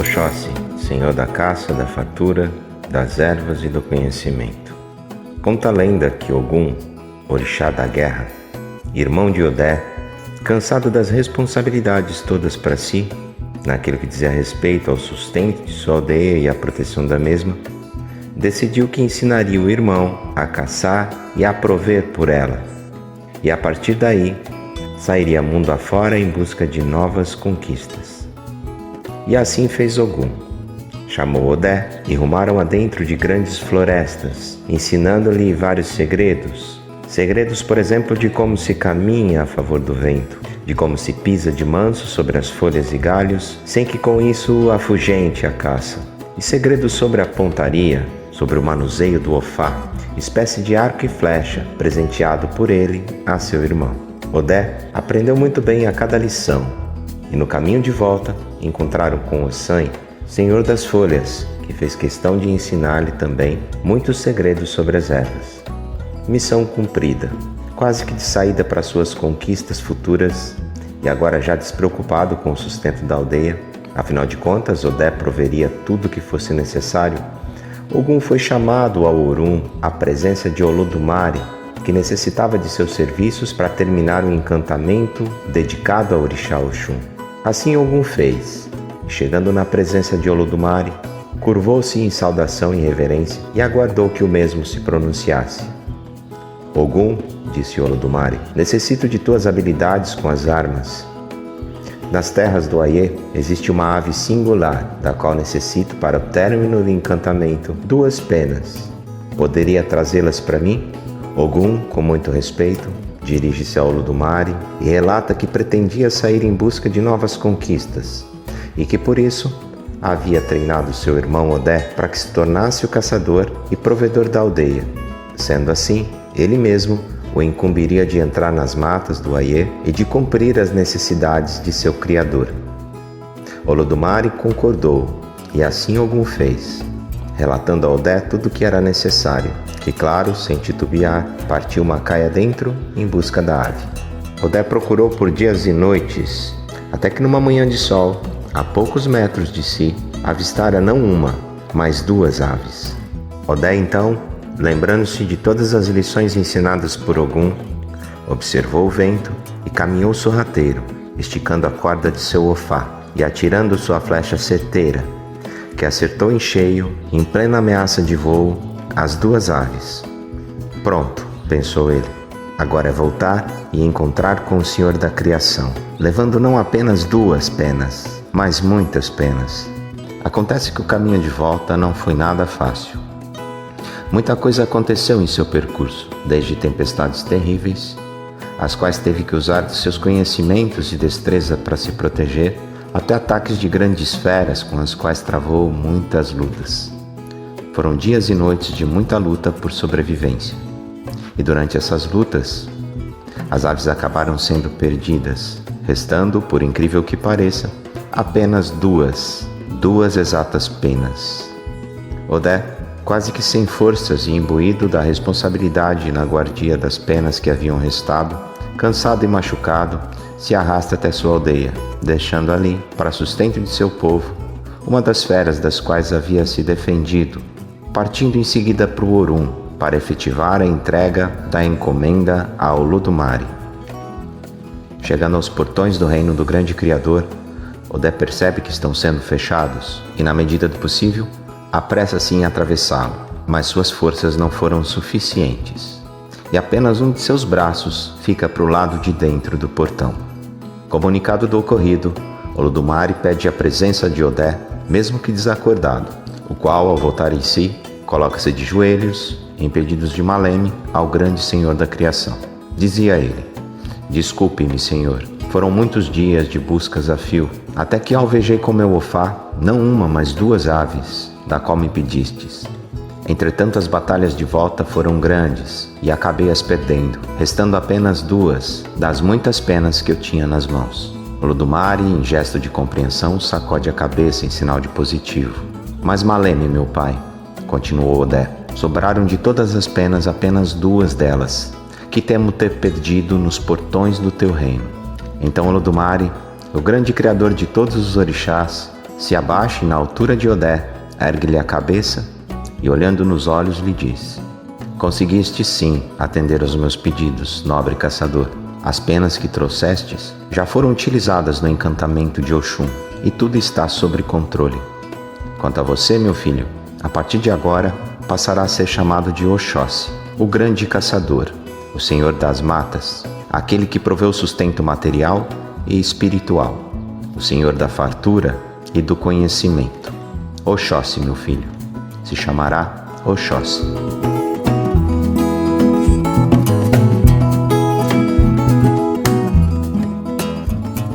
Oxóssi, senhor da caça, da fartura, das ervas e do conhecimento. Conta a lenda que Ogum, orixá da guerra, irmão de Odé, cansado das responsabilidades todas para si, naquilo que dizia respeito ao sustento de sua aldeia e à proteção da mesma, decidiu que ensinaria o irmão a caçar e a prover por ela, e a partir daí sairia mundo afora em busca de novas conquistas. E assim fez Ogum. Chamou Odé e rumaram adentro de grandes florestas, ensinando-lhe vários segredos. Segredos, por exemplo, de como se caminha a favor do vento, de como se pisa de manso sobre as folhas e galhos, sem que com isso afugente a caça. E segredos sobre a pontaria, sobre o manuseio do ofá, espécie de arco e flecha presenteado por ele a seu irmão. Odé aprendeu muito bem a cada lição, e no caminho de volta encontraram com Ossan, senhor das folhas, que fez questão de ensinar-lhe também muitos segredos sobre as ervas. Missão cumprida, quase que de saída para suas conquistas futuras, e agora já despreocupado com o sustento da aldeia, afinal de contas Odé proveria tudo o que fosse necessário. Ogum foi chamado ao Orum à presença de Olodumare, que necessitava de seus serviços para terminar o encantamento dedicado ao orixá Oxum. Assim Ogum fez. Chegando na presença de Olodumare, curvou-se em saudação e reverência e aguardou que o mesmo se pronunciasse. Ogum, disse Olodumare, necessito de tuas habilidades com as armas. Nas terras do Ayê existe uma ave singular, da qual necessito para o término do encantamento 2 penas. Poderia trazê-las para mim? Ogum, com muito respeito, dirige-se a Olodumare e relata que pretendia sair em busca de novas conquistas e que por isso havia treinado seu irmão Odé para que se tornasse o caçador e provedor da aldeia. Sendo assim, ele mesmo o incumbiria de entrar nas matas do Ayê e de cumprir as necessidades de seu criador. Olodumare concordou, e assim Ogum fez, relatando a Odé tudo o que era necessário, que claro, sem titubear, partiu Macaia dentro em busca da ave. Odé procurou por dias e noites, até que numa manhã de sol, a poucos metros de si, avistara não uma, mas 2 aves. Odé então, lembrando-se de todas as lições ensinadas por Ogum, observou o vento e caminhou sorrateiro, esticando a corda de seu ofá e atirando sua flecha certeira, que acertou em cheio, em plena ameaça de voo, as 2 aves. Pronto, pensou ele, agora é voltar e encontrar com o Senhor da Criação, levando não apenas 2 penas, mas muitas penas. Acontece que o caminho de volta não foi nada fácil. Muita coisa aconteceu em seu percurso, desde tempestades terríveis, as quais teve que usar de seus conhecimentos e destreza para se proteger, até ataques de grandes feras com as quais travou muitas lutas. Foram dias e noites de muita luta por sobrevivência. E durante essas lutas, as aves acabaram sendo perdidas, restando, por incrível que pareça, apenas 2 exatas penas. Odé, quase que sem forças e imbuído da responsabilidade na guardia das penas que haviam restado, cansado e machucado, se arrasta até sua aldeia, deixando ali, para sustento de seu povo, uma das feras das quais havia se defendido, partindo em seguida para o Orum, para efetivar a entrega da encomenda a Olodumare. Chegando aos portões do reino do grande Criador, Odé percebe que estão sendo fechados e, na medida do possível, apressa-se em atravessá-lo, mas suas forças não foram suficientes, e apenas um de seus braços fica para o lado de dentro do portão. Comunicado do ocorrido, Olodumare pede a presença de Odé, mesmo que desacordado, o qual, ao voltar em si, coloca-se de joelhos, em pedidos de Maleme, ao grande Senhor da Criação. Dizia ele: desculpe-me, Senhor, foram muitos dias de buscas a fio, até que alvejei com meu ofá, não uma, mas 2 aves, da qual me pedistes. Entretanto, as batalhas de volta foram grandes, e acabei as perdendo, restando apenas 2 das muitas penas que eu tinha nas mãos. Olodumare, em gesto de compreensão, sacode a cabeça em sinal de positivo. Mas Maleme, meu pai, continuou Odé, sobraram de todas as penas apenas 2 delas, que temo ter perdido nos portões do teu reino. Então Olodumare, o grande criador de todos os orixás, se abaixa e na altura de Odé, ergue-lhe a cabeça e olhando nos olhos lhe diz: conseguiste sim atender aos meus pedidos, nobre caçador. As penas que trouxestes já foram utilizadas no encantamento de Oxum e tudo está sob controle. Quanto a você, meu filho, a partir de agora passará a ser chamado de Oxóssi, o grande caçador, o senhor das matas, aquele que provê o sustento material e espiritual, o senhor da fartura e do conhecimento. Oxóssi, meu filho, se chamará Oxóssi.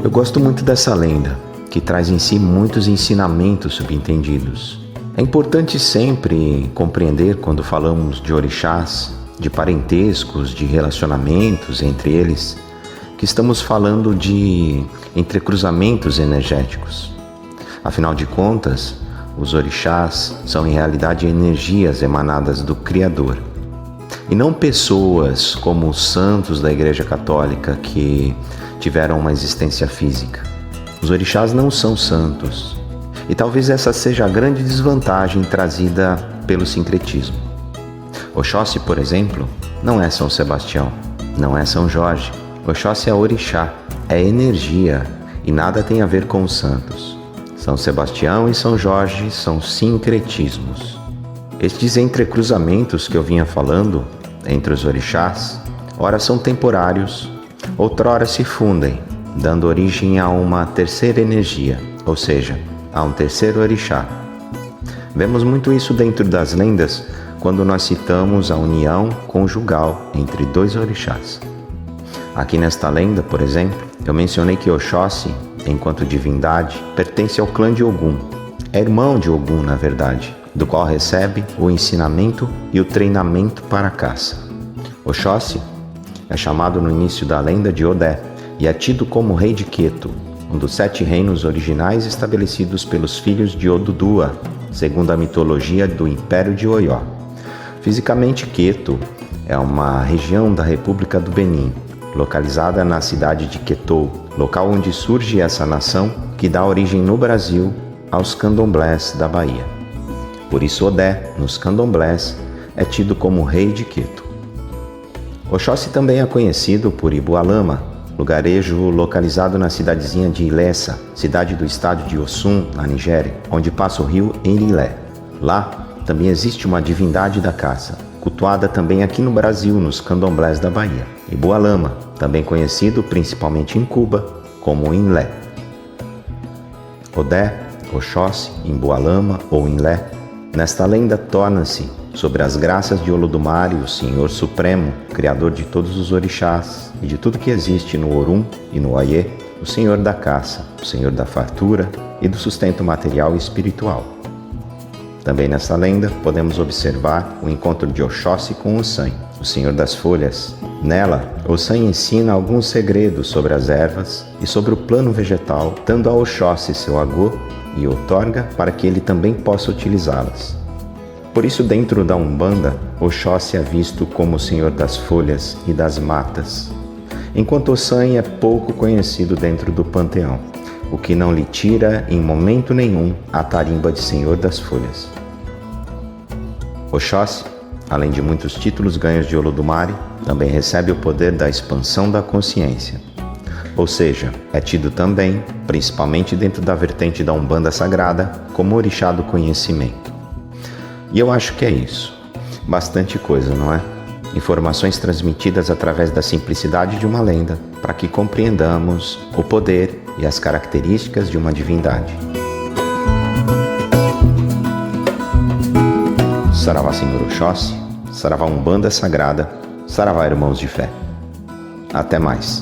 Eu gosto muito dessa lenda, que traz em si muitos ensinamentos subentendidos. É importante sempre compreender quando falamos de orixás, de parentescos, de relacionamentos entre eles, que estamos falando de entrecruzamentos energéticos. Afinal de contas, os orixás são em realidade energias emanadas do Criador, e não pessoas como os santos da Igreja Católica que tiveram uma existência física. Os orixás não são santos, e talvez essa seja a grande desvantagem trazida pelo sincretismo. Oxóssi, por exemplo, não é São Sebastião, não é São Jorge. Oxóssi é orixá, é energia, e nada tem a ver com os santos. São Sebastião e São Jorge são sincretismos. Estes entrecruzamentos que eu vinha falando entre os orixás, ora são temporários, outrora se fundem, dando origem a uma terceira energia, ou seja, a um terceiro orixá. Vemos muito isso dentro das lendas quando nós citamos a união conjugal entre dois orixás. Aqui nesta lenda, por exemplo, eu mencionei que Oxóssi, enquanto divindade, pertence ao clã de Ogum. É irmão de Ogum, na verdade, do qual recebe o ensinamento e o treinamento para a caça. Oxóssi é chamado no início da lenda de Odé e é tido como rei de Queto, um dos 7 reinos originais estabelecidos pelos filhos de Odudua, segundo a mitologia do Império de Oió. Fisicamente, Queto é uma região da República do Benin, localizada na cidade de Quetou, local onde surge essa nação que dá origem no Brasil aos candomblés da Bahia. Por isso Odé, nos candomblés, é tido como rei de Queto. Oxóssi também é conhecido por Ibualama, lugarejo localizado na cidadezinha de Ilessa, cidade do estado de Osun, na Nigéria, onde passa o rio Erilé. Lá também existe uma divindade da caça, cultuada também aqui no Brasil, nos candomblés da Bahia. Ibualama, também conhecido principalmente em Cuba como Inlé. Odé, Oxóssi, Imbualama ou Inlé, nesta lenda torna-se sobre as graças de Olodumare, o Senhor Supremo, Criador de todos os orixás e de tudo que existe no Orum e no Oiê, o Senhor da caça, o Senhor da fartura e do sustento material e espiritual. Também nessa lenda podemos observar o encontro de Oxóssi com Ossan, o Senhor das folhas. Nela, Ossan ensina alguns segredos sobre as ervas e sobre o plano vegetal, dando a Oxóssi seu agô e outorga para que ele também possa utilizá-las. Por isso, dentro da Umbanda, Oxóssi é visto como o Senhor das folhas e das matas, enquanto Ossan é pouco conhecido dentro do panteão, o que não lhe tira em momento nenhum a tarimba de Senhor das folhas. Oxóssi, além de muitos títulos ganhos de Olodumare, também recebe o poder da expansão da consciência. Ou seja, é tido também, principalmente dentro da vertente da Umbanda Sagrada, como orixá do conhecimento. E eu acho que é isso. Bastante coisa, não é? Informações transmitidas através da simplicidade de uma lenda, para que compreendamos o poder e as características de uma divindade. Saravá Senhor Oxóssi, Saravá Umbanda Sagrada, Saravá Irmãos de Fé. Até mais.